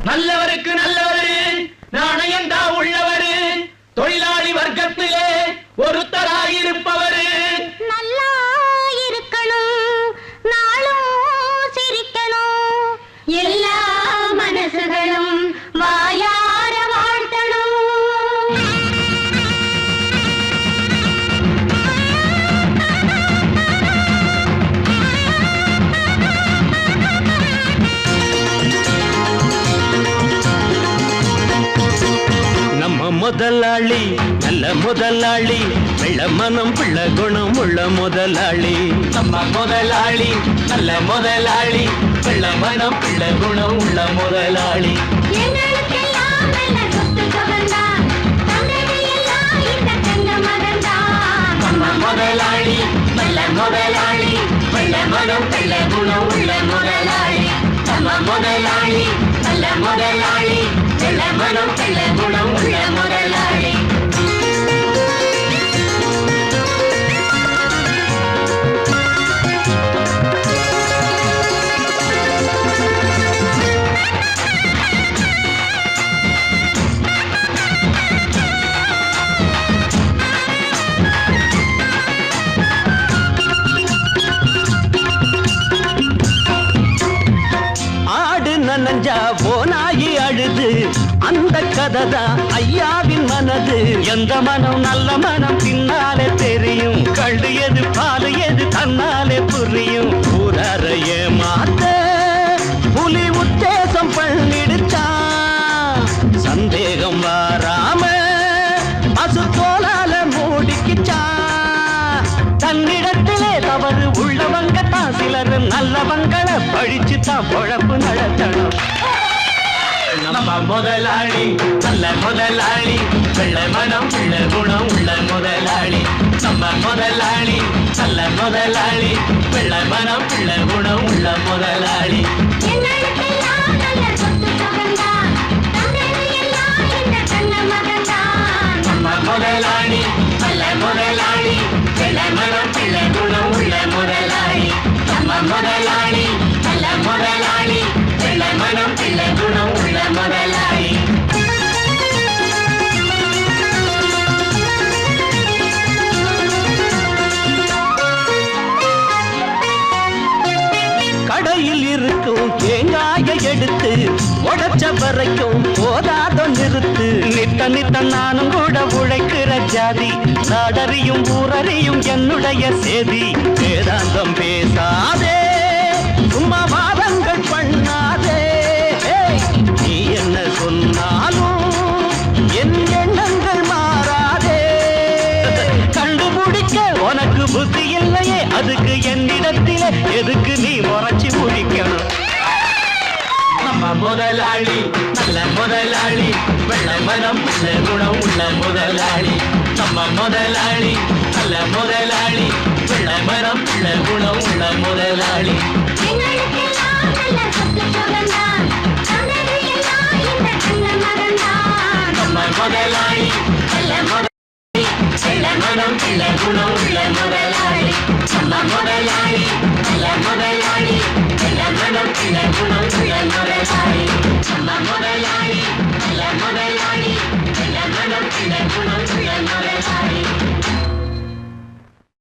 நல்லவருக்கு நல்லவரு நாணயந்தா உள்ளவரு தொழிலாளி வர்க்கத்திலே ஒருத்தராயிருப்பவரு நல்லா இருக்கணும் நாளும் சிரிக்கணும் எல்லா மனசுகளும் வாயார வாழ்த்தணும் முதலாளி நல்ல முதலாளி வெள்ள மனம் பிள்ளை குணம் உள்ள முதலாளி நம்ம முதலாளி நல்ல முதலாளி வெள்ள மனம் பிள்ளை குணம் உள்ள முதலாளி முதலாளி நல்ல முதலாளி வெள்ள மனம் பிள்ளை குணம் உள்ள முதலாளி நம்ம முதலாளி நல்ல முதலாளி வெள்ள மனம் பிள்ளை குணம் உள்ள முதலாளி நனஞ்சா போனாயி அழுது அந்த கதைதான் ஐயாவின் மனது எந்த மனம் நல்ல மனம் பின்னாலே தெரியும் கண்டு எது பாலு எது தன்னாலே புரியும் ஊராரைய மாத்த புலி உத்தேசம் பண்ணிடுச்சா சந்தேகம் வாராம பசு தோலால மூடிக்கிச்சா தன்னிடத்திலே தவறு உள்ளவங்க தான் சிலர் நல்லவங்களை பழிச்சு தான் பொழப்பு நடத்தணும் நம்ம முதலாளி நல்ல முதலாளி வெள்ளை மனம் உள்ள குணம் உள்ள முதலாளி நம்ம முதலாளி நல்ல முதலாளி வெள்ளை மனம் உள்ள குணம் உள்ள முதலாளி நம்ம முதலாளி நல்ல முதலாளி வெள்ளை மனம் உள்ள குணம் உள்ள முதலாளி நம்ம முதலாளி நல்ல முதலாளி வெள்ளை மனம் உள்ள குணம் உள்ள முதலாளி கடையில் இருக்கும் தேங்காயை எடுத்து உடைச்ச வரைக்கும் போதாதோ நிறுத்து நித்த நித்த நானும் கூட உழைக்கிற ஜாதி நாடறியும் ஊரறியும் என்னுடைய சேதி வேதாந்தம் பேசாதே சும்மா வாதங்கள் பண்ணாதே நீ என்ன சொன்னாலும் என் எண்ணங்கள் மாறாதே கண்டுபிடிக்க உனக்கு புத்தி இல்லையே அதுக்கு என்னிடத்திலே எதுக்கு நீ முறைச்சி முடிக்கணும் நம்ம முதலாளி நல்ல முதலாளி வெள்ளை மனம் உள்ள குணம் உள்ள முதலாளி நம்ம முதலாளி நல்ல முதலாளி வெள்ளை மனம் உள்ள குணம் உள்ள முதலாளி நம்ம முதலாளி நல்ல முதலாளி வெள்ளை மனம் உள்ள குணம் உள்ள முதலாளி நம்ம முதலாளி நல்ல முதலாளி வெள்ளை மனம் உள்ள குணம் உள்ள முதலாளி நம்ம முதலாளி நல்ல முதலாளி வெள்ளை மனம் உள்ள குணம் உள்ள முதலாளி